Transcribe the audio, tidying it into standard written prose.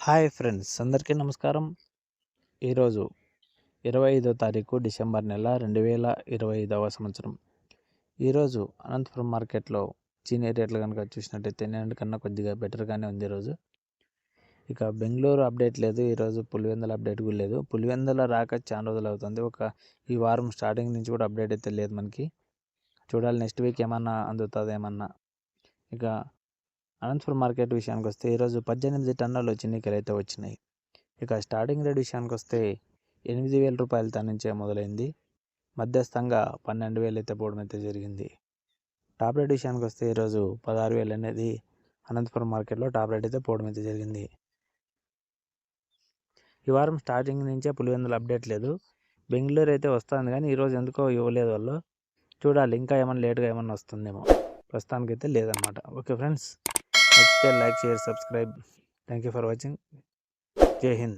Hi friends, అందరికీ నమస్కారం. ఈరోజు 25వ తారీఖు డిసెంబర్ నెల 2025వ సంవత్సరం. ఈరోజు అనంతపురం మార్కెట్లో చీనీ రేట్లు కనుక చూసినట్టయితే నిన్నటికన్నా కొద్దిగా బెటర్గానే ఉంది ఈరోజు. ఇక బెంగళూరు అప్డేట్ లేదు, ఈరోజు పులివెందుల అప్డేట్ కూడా లేదు. పులివెందుల రాక చాలా రోజులు అవుతుంది. ఈ వారం స్టార్టింగ్ నుంచి కూడా అప్డేట్ అయితే లేదు మనకి. చూడాలి నెక్స్ట్ వీక్ ఏమన్నా అందుతుంది ఏమన్నా. ఇక అనంతపురం మార్కెట్ విషయానికి వస్తే ఈరోజు 18 టన్నులు చిన్నికలు అయితే వచ్చినాయి. ఇక స్టార్టింగ్ రేట్ విషయానికి వస్తే 8,000 రూపాయలతో నుంచే మొదలైంది. మధ్యస్థంగా 12,000 అయితే పోవడం అయితే జరిగింది. టాప్ రేట్ విషయానికి వస్తే ఈరోజు 16,000 అనేది అనంతపురం మార్కెట్లో టాప్ రేట్ అయితే పోవడం అయితే జరిగింది. ఈ వారం స్టార్టింగ్ నుంచే పులివెందులు అప్డేట్ లేదు. బెంగళూరు అయితే వస్తుంది కానీ ఈరోజు ఎందుకో ఇవ్వలేదు వాళ్ళు. చూడాలి ఇంకా ఏమైనా లేట్గా ఏమన్నా వస్తుందేమో. ప్రస్తుతానికైతే లేదనమాట. ఓకే ఫ్రెండ్స్, నచ్చితే like, share, subscribe. Thank you for watching. జై హింద్.